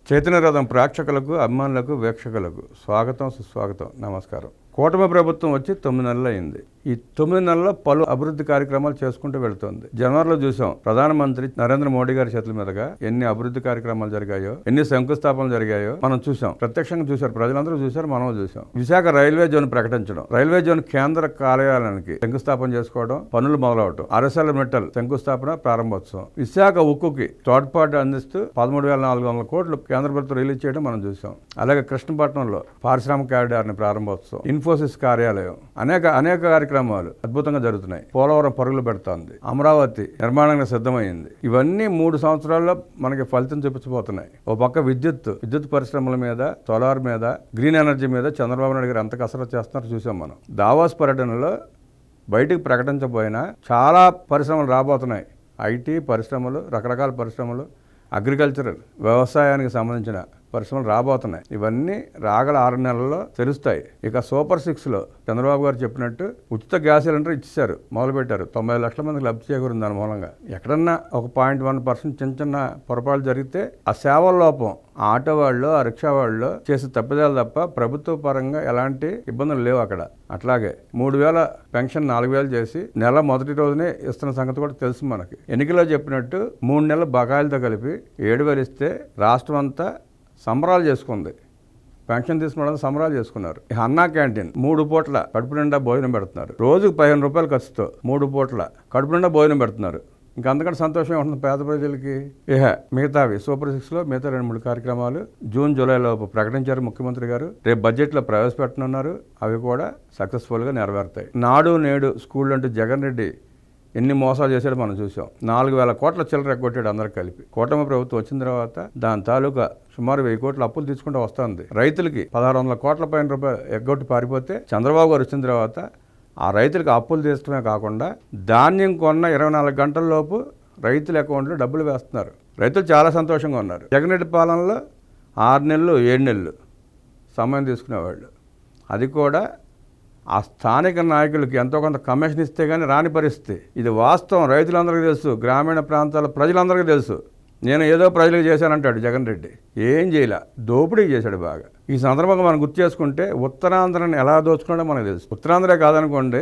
చైతన్య రథం ప్రేక్షకులకు, అభిమానులకు, వీక్షకులకు స్వాగతం, సుస్వాగతం, నమస్కారం. కూటమి ప్రభుత్వం వచ్చి 9 నెలలు అయింది. ఈ 9 నెలల్లో పలు అభివృద్ధి కార్యక్రమాలు చేసుకుంటూ వెళుతోంది. జనవరిలో చూసాం ప్రధానమంత్రి నరేంద్ర మోడీ గారి చేతుల మీదుగా ఎన్ని అభివృద్ధి కార్యక్రమాలు జరిగాయో, ఎన్ని శంకుస్థాపనలు జరిగాయో మనం చూసాం. ప్రత్యక్షంగా చూశారు, ప్రజలందరూ చూశారు, మనం చూసాం. విశాఖ రైల్వే జోన్ ప్రకటించడం, రైల్వే జోన్ కేంద్ర కార్యాలయానికి శంకుస్థాపన చేసుకోవడం, పనులు మొదలవటం, అరసల మెటల్ శంకుస్థాపన ప్రారంభోత్సవం, విశాఖ ఉక్కుకి తోడ్పాటు అందిస్తూ 13,400 కోట్లు కేంద్ర ప్రభుత్వం రిలీజ్ చేయడం మనం చూసాం. అలాగే కృష్ణపట్నంలో పారిశ్రామిక కారిడార్ని ప్రారంభోత్సవం, ఇన్ఫోసిస్ కార్యాలయం, అనేక కార్యక్రమాలు అద్భుతంగా జరుగుతున్నాయి. పోలవరం పరుగులు పెడుతోంది, అమరావతి నిర్మాణంగా సిద్ధమైంది. ఇవన్నీ 3 సంవత్సరాల్లో మనకి ఫలితం చూపించబోతున్నాయి. ఓ పక్క విద్యుత్ పరిశ్రమల మీద, సోలార్ మీద, గ్రీన్ ఎనర్జీ మీద చంద్రబాబు నాయుడు గారు ఎంత కసరత్తు చేస్తున్నారో చూసాం మనం. దావోస్ పర్యటనలో బయటికి ప్రకటించబోయినా చాలా పరిశ్రమలు రాబోతున్నాయి. ఐటీ పరిశ్రమలు, రకరకాల పరిశ్రమలు, అగ్రికల్చరల్ వ్యవసాయానికి సంబంధించిన పరిశ్రమలు రాబోతున్నాయి. ఇవన్నీ రాగల 6 నెలల్లో తెలుస్తాయి. ఇక సూపర్ 6లో చంద్రబాబు గారు చెప్పినట్టు ఉచిత గ్యాస్ సిలిండర్ ఇచ్చేశారు, మొదలుపెట్టారు. 90 లక్షల మందికి లబ్ధి చేకూరింది దాని మూలంగా. ఎక్కడన్నా ఒక 0.1% చిన్న పొరపాటు జరిగితే ఆ సేవల లోపం ఆటో వాళ్ళు, ఆ రిక్షా వాళ్ళు చేసే తప్పిదాలు తప్ప ప్రభుత్వ పరంగా ఎలాంటి ఇబ్బందులు లేవు అక్కడ. అట్లాగే 3,000 పెన్షన్ 4,000 చేసి నెల మొదటి రోజునే ఇస్తున్న సంగతి కూడా తెలుసు మనకి. ఎన్నికల్లో చెప్పినట్టు 3 నెలల బకాయిలతో కలిపి 7,000 ఇస్తే రాష్ట్రం అంతా సంబరాలు చేసుకుంది. పెన్షన్ తీసుకున్న సంబరాలు చేసుకున్నారు. అన్నా క్యాంటీన్ 3 పూట్ల కడుపు నిండా భోజనం పెడుతున్నారు. రోజుకు 15 రూపాయల ఖర్చుతో 3 పూట్ల కడుపు నిండా భోజనం పెడుతున్నారు. ఇంకా అంతకంటే సంతోషం ఉంటుంది పేద ప్రజలకి. మిగతావి సూపర్ 6లో మిగతా 2-3 కార్యక్రమాలు జూన్ జూలైలో ప్రకటించారు ముఖ్యమంత్రి గారు. రేపు బడ్జెట్లో ప్రవేశపెట్టనున్నారు. అవి కూడా సక్సెస్ఫుల్గా నెరవేరుతాయి. నాడు నేడు స్కూల్ అంటూ జగన్ రెడ్డి ఎన్ని మోసాలు చేశాడో మనం చూసాం. 4,000 కోట్ల చిల్లర ఎగ్గొట్టాడు అందరికి కలిపి. కూటమి ప్రభుత్వం వచ్చిన తర్వాత దాని తాలూకా సుమారు 1,000 కోట్ల అప్పులు తీసుకుంటూ వస్తుంది. రైతులకి 1,600 కోట్ల పైన రూపాయలు ఎగ్గొట్టి పారిపోతే చంద్రబాబు గారు వచ్చిన తర్వాత ఆ రైతులకు అప్పులు తీర్చడమే కాకుండా ధాన్యం కొన్న 24 గంటల్లోపు రైతుల అకౌంట్లో డబ్బులు వేస్తున్నారు. రైతులు చాలా సంతోషంగా ఉన్నారు. జగన్ రెడ్డి పాలనలో 6 నెలలు 7 నెలలు సమయం తీసుకునేవాళ్ళు. అది కూడా ఆ స్థానిక నాయకులకి ఎంతో కొంత కమిషన్ ఇస్తే కానీ రాని పరిస్థితి. ఇది వాస్తవం, రైతులందరికీ తెలుసు, గ్రామీణ ప్రాంతాల ప్రజలందరికీ తెలుసు. నేను ఏదో ప్రజలకు చేశానంటాడు జగన్ రెడ్డి. ఏం చేయలే, దోపిడీ చేశాడు బాగా. ఈ సందర్భంగా మనం గుర్తు చేసుకుంటే ఉత్తరాంధ్రని ఎలా దోచుకున్నాడో మనకు తెలుసు. ఉత్తరాంధ్రే కాదనుకోండి,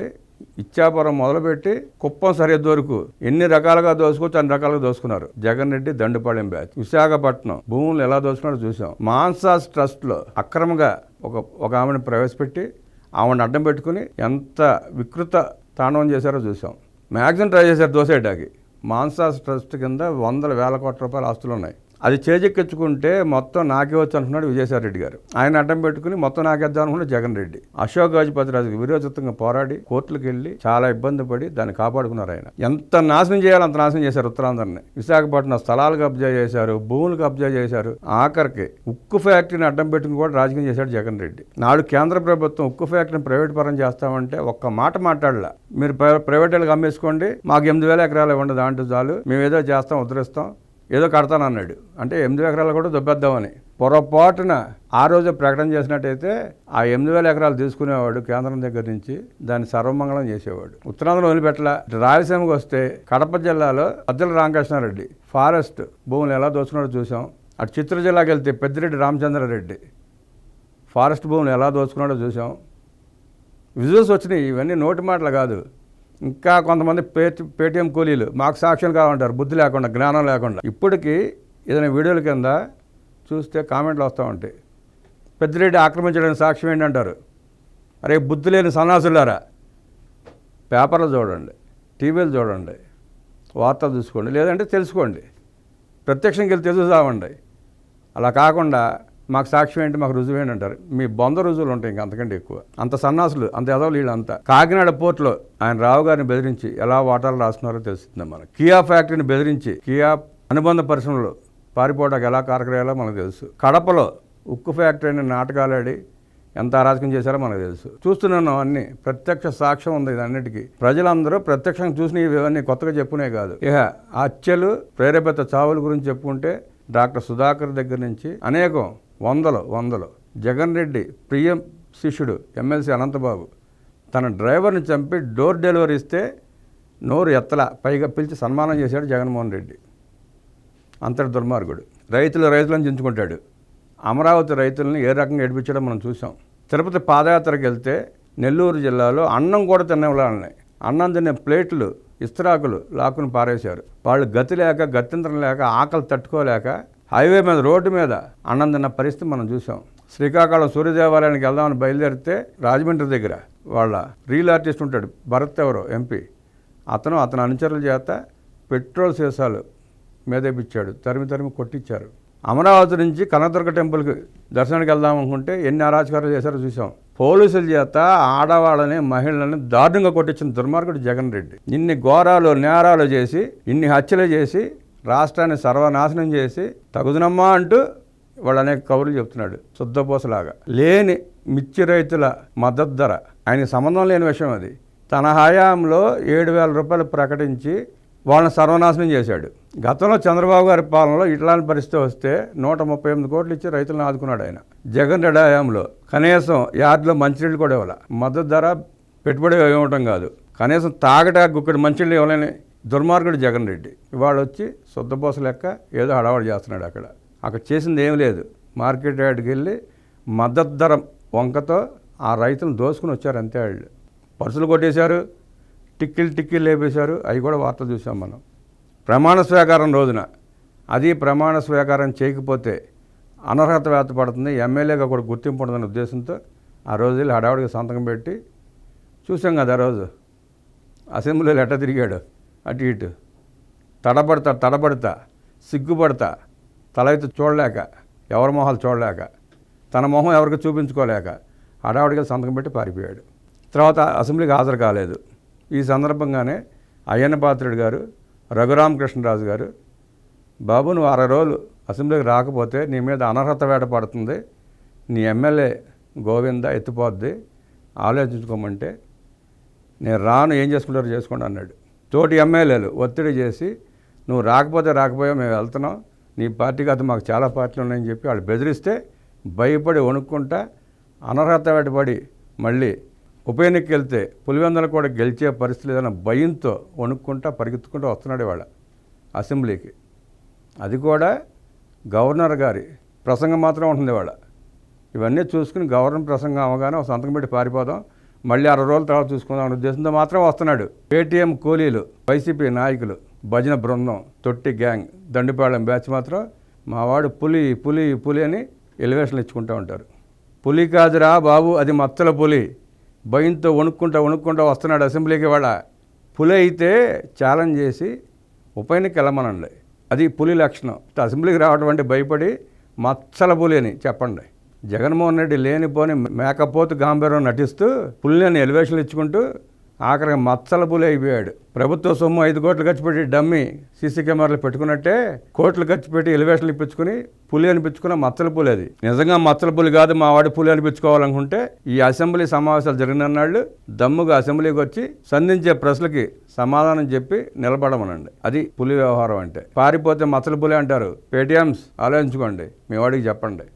ఇచ్చాపురం మొదలుపెట్టి కుప్పం సరిహద్దు వరకు ఎన్ని రకాలుగా దోచుకోవచ్చు అన్ని రకాలుగా దోచుకున్నారు జగన్ రెడ్డి, దండుపాళెం బ్యాచ్. విశాఖపట్నం భూములు ఎలా దోచుకున్నారో చూసాం. మాన్సాస్ ట్రస్ట్లో అక్రమంగా ఒక ఆమెను ప్రవేశపెట్టి ఆవిడని అడ్డం పెట్టుకుని ఎంత వికృత తాండవం చేశారో చూసాం. మ్యాక్సిమం ట్రై చేశారు దోసేయడానికి. మాన్సాస్ ట్రస్ట్ కింద 100,000 కోట్ల రూపాయల ఆస్తులు ఉన్నాయి. అది చేజెక్కించుకుంటే మొత్తం నాకే వచ్చు అంటున్నాడు విజయసాయి రెడ్డి గారు. ఆయన అడ్డం పెట్టుకుని మొత్తం నాకేద్దాం అనుకున్నాడు జగన్ రెడ్డి. అశోక్ గజపతిరాజుకి విరోచితంగా పోరాడి కోర్టులకు వెళ్ళి చాలా ఇబ్బంది పడి దాన్ని కాపాడుకున్నారు. ఆయన ఎంత నాశనం చేయాలో అంత నాశనం చేశారు ఉత్తరాంధ్రని. విశాఖపట్నం స్థలాలు కబ్జా చేశారు, భూములు కబ్జా చేశారు. ఆఖరికి ఉక్కు ఫ్యాక్టరీని అడ్డం పెట్టుకుని కూడా రాజకీయం చేశాడు జగన్ రెడ్డి. నాడు కేంద్ర ప్రభుత్వం ఉక్కు ఫ్యాక్టరీని ప్రైవేట్ పరం చేస్తామంటే ఒక్క మాట మాట్లాడలా. మీరు ప్రైవేట్ వాళ్ళకి అమ్మేసుకోండి, మాకు 8,000 ఎకరాలు ఇవ్వండి, దాంట్లో చాలు, మేము ఏదో చేస్తాం, ఉద్ధరిస్తాం, ఏదో కడతానన్నాడు. అంటే 8 ఎకరాలు కూడా దొబ్బేద్దామని పొరపాటున ఆ రోజు ప్రకటన చేసినట్టయితే ఆ 8,000 ఎకరాలు తీసుకునేవాడు కేంద్రం దగ్గర నుంచి, దాన్ని సర్వమంగళం చేసేవాడు. ఉత్తరాంధ్రలో వదిలిపెట్టల. రాయలసీమకు వస్తే కడప జిల్లాలో సజ్జల రామకృష్ణారెడ్డి ఫారెస్ట్ భూములు ఎలా దోచుకున్నాడో చూసాం. అటు చిత్తూరు జిల్లాకి వెళ్తే పెద్దిరెడ్డి రామచంద్రారెడ్డి ఫారెస్ట్ భూములు ఎలా దోచుకున్నాడో చూసాం. విజువల్స్ వచ్చినాయి. ఇవన్నీ నోటి మాటలు కాదు. ఇంకా కొంతమంది పేటీఎం కూలీలు మాకు సాక్ష్యం కావాలంటారు, బుద్ధి లేకుండా, జ్ఞానం లేకుండా. ఇప్పటికీ ఏదైనా వీడియోల కింద చూస్తే కామెంట్లు వస్తూ ఉంటాయి. పెద్దిరెడ్డి ఆక్రమించడానికి సాక్ష్యం ఏంటంటారు. అరే బుద్ధి లేని సన్నాసులారా, పేపర్లు చూడండి, టీవీలు చూడండి, వార్తలు చూసుకోండి, లేదంటే తెలుసుకోండి, ప్రత్యక్షంగా వెళ్ళి తెలుసుదామండి. అలా కాకుండా మాకు సాక్ష్యం ఏంటి, మాకు రుజువు ఏంటి అంటారు. మీ బొంద రుజువులు ఉంటాయి ఇంకా అంతకంటే ఎక్కువ. అంత సన్నాసులు, అంత ఎదవలు వీళ్ళంతా. కాకినాడ పోర్టులో ఆయన రావు గారిని బెదిరించి ఎలా వాటాలు రాస్తున్నారో తెలుస్తుంది మనకు. కియా ఫ్యాక్టరీని బెదిరించి కియా అనుబంధ పరిశ్రమలు పారిపోవడానికి ఎలా కారకయ్యాలో మనకు తెలుసు. కడపలో ఉక్కు ఫ్యాక్టరీని నాటకాలాడి ఎంత అరాచకం చేశారో మనకు తెలుసు. చూస్తున్నాం అన్ని, ప్రత్యక్ష సాక్ష్యం ఉంది ఇదన్నిటికీ. ప్రజలందరూ ప్రత్యక్షంగా చూసిన ఇవన్నీ కొత్తగా చెప్పుకునే కాదు. ఇక హత్యలు, ప్రేరేపిత చావుల గురించి చెప్పుకుంటే డాక్టర్ సుధాకర్ దగ్గర నుంచి అనేకం వందలు. జగన్ రెడ్డి ప్రియ శిష్యుడు ఎమ్మెల్సీ అనంతబాబు తన డ్రైవర్ని చంపి డోర్ డెలివరీ ఇస్తే నోరు ఎత్తలా, పైగా పిలిచి సన్మానం చేశాడు జగన్మోహన్ రెడ్డి. అంతటి దుర్మార్గుడు. రైతులను చించుకుంటాడు. అమరావతి రైతులను ఏ రకంగా ఏడిపించడం మనం చూసాం. తిరుపతి పాదయాత్రకు వెళ్తే నెల్లూరు జిల్లాలో అన్నం కూడా తినేవాళ్ళని అన్నం తినే ప్లేట్లు ఇస్త్రాకులు లాక్కుని పారేశారు. వాళ్ళు గతి లేక గత్యంతరం లేక ఆకలి తట్టుకోలేక హైవే మీద రోడ్డు మీద అన్నం తిన్న పరిస్థితి మనం చూసాం. శ్రీకాకుళం సూర్యదేవాలయానికి వెళ్దామని బయలుదేరితే రాజమండ్రి దగ్గర వాళ్ళ రీల్ ఆర్టిస్ట్ ఉంటాడు భరత్ ఎవరో ఎంపీ, అతను అనుచరుల చేత పెట్రోల్ సీసాలు మీదేపిచ్చాడు, తరిమి కొట్టించారు. అమరావతి నుంచి కనకదుర్గ టెంపుల్కి దర్శనానికి వెళ్దాం అనుకుంటే ఎన్ని అరాచకాలు చేశారో చూసాం. పోలీసుల చేత ఆడవాళ్ళని మహిళలని దారుణంగా కొట్టించిన దుర్మార్గుడు జగన్ రెడ్డి. ఇన్ని ఘోరాలు నేరాలు చేసి ఇన్ని హత్యలు చేసి రాష్ట్రాన్ని సర్వనాశనం చేసి తగుదనమ్మా అంటూ వాళ్ళు అనేక కబుర్లు చెప్తున్నాడు శుద్ధపోసలాగా. లేని మిర్చి రైతుల మద్దతు ధర ఆయనకి సంబంధం లేని విషయం అది. తన హయాంలో 7,000 రూపాయలు ప్రకటించి వాళ్ళని సర్వనాశనం చేశాడు. గతంలో చంద్రబాబు గారి పాలనలో ఇట్లాంటి పరిస్థితి వస్తే 138 కోట్లు ఇచ్చి రైతులను ఆదుకున్నాడు ఆయన. జగన్ రెడ్డి హయాంలో కనీసం యార్డులో మంచినీళ్ళు కూడా ఇవ్వాలి. మద్దతు ధర పెట్టుబడి ఇవ్వటం కాదు, కనీసం తాగట గుక్కడి మంచినీళ్ళు ఇవ్వలేని దుర్మార్గుడు జగన్ రెడ్డి. ఇవాళ వచ్చి శుద్ధపోస లెక్క ఏదో హడావడి చేస్తున్నాడు. అక్కడ చేసింది ఏం లేదు. మార్కెట్ యార్డ్కి వెళ్ళి మద్దతు ధర వంకతో ఆ రైతులను దోసుకుని వచ్చారు అంతే. వాళ్ళు పర్సులు కొట్టేశారు, టిక్కిలు లేపేశారు. అవి కూడా వార్తలు చూసాం మనం. ప్రమాణ స్వీకారం రోజున అది ప్రమాణ స్వీకారం చేయకపోతే అనర్హత వేత పడుతుంది, ఎమ్మెల్యేగా కూడా గుర్తింపు ఉండదనే ఉద్దేశంతో ఆ రోజు వెళ్ళి హడావుడికి సంతకం పెట్టి చూసాం కదా. ఆ రోజు అసెంబ్లీలో ఎట్ట తిరిగాడు అటు ఇటు, తడబడతా సిగ్గుపడతా, తల ఎత్తి చూడలేక, ఎవరి మొహాలు చూడలేక, తన మొహం ఎవరికి చూపించుకోలేక హడావుడికి సంతకం పెట్టి పారిపోయాడు. తర్వాత అసెంబ్లీకి హాజరు కాలేదు. ఈ సందర్భంగానే అయ్యన్న పాత్రుడు గారు, రఘురామకృష్ణరాజు గారు, బాబు నువ్వు 60 రోజులు అసెంబ్లీకి రాకపోతే నీ మీద అనర్హత వేట పడుతుంది, నీ ఎమ్మెల్యే గోవింద ఎత్తిపోద్ది, ఆలోచించుకోమంటే నేను రాను, ఏం చేసుకుంటారో చేసుకోండి అన్నాడు. తోటి ఎమ్మెల్యేలు ఒత్తిడి చేసి నువ్వు రాకపోయావు, మేము వెళ్తున్నాం, నీ పార్టీకి అది మాకు చాలా పార్టీలు ఉన్నాయని చెప్పి వాళ్ళు బెదిరిస్తే భయపడి వణుక్కుంటా అనర్హత వేటపడి మళ్ళీ ఉప ఎన్నికకి వెళ్తే పులివెందులు కూడా గెలిచే పరిస్థితి లేదన్న భయంతో వణుక్కుంటా పరిగెత్తుకుంటూ వస్తున్నాడు ఇవాళ అసెంబ్లీకి. అది కూడా గవర్నర్ గారి ప్రసంగం మాత్రం ఉంటుంది ఇవాళ. ఇవన్నీ చూసుకుని గవర్నర్ ప్రసంగం అవగానే ఒక సంతకం పెట్టి పారిపోదాం, మళ్ళీ 60 రోజుల తర్వాత చూసుకుందాం అనే ఉద్దేశంతో మాత్రం వస్తున్నాడు. పేటీఎం కూలీలు, వైసీపీ నాయకులు, భజన బృందం, తొట్టి గ్యాంగ్, దండిపాళెం బ్యాచ్ మాత్రం మావాడు పులి అని ఎలివేషన్లు ఇచ్చుకుంటూ ఉంటారు. పులి కాదురా బాబు, అది మచ్చల పులి. భయంతో వణుక్కుంటా వస్తున్నాడు అసెంబ్లీకి. వాళ్ళ పులి అయితే ఛాలెంజ్ చేసి ఉప ఎన్నిక వెళ్ళమనండి, అది పులి లక్షణం. అసెంబ్లీకి రావడం అంటే భయపడి మచ్చల పులి అని చెప్పండి. జగన్మోహన్ రెడ్డి లేనిపోని మేకపోతు గాంభీర్యం నటిస్తూ పులిని ఎలివేషన్లు ఇచ్చుకుంటూ ఆఖరికి మచ్చల పులి అయిపోయాడు. ప్రభుత్వ సొమ్ము 5 కోట్లు ఖర్చు పెట్టి డమ్మి సీసీ కెమెరాలు పెట్టుకున్నట్టే కోట్లు ఖర్చు పెట్టి ఎలివేషన్లు ఇప్పించుకుని పులి అనిపించుకున్న మచ్చల పులి. అది నిజంగా మచ్చల పులి కాదు, మా వాడి పులి అనిపించుకోవాలనుకుంటే ఈ అసెంబ్లీ సమావేశాలు జరిగినన్నాళ్ళు దమ్ముగా అసెంబ్లీకి వచ్చి సంధించే ప్రశ్నలకి సమాధానం చెప్పి నిలబడమనండి. అది పులి వ్యవహారం అంటే. పారిపోతే మచ్చల పులి అంటారు. పేటీఎంస్ ఆలోచించుకోండి, మీ వాడికి చెప్పండి.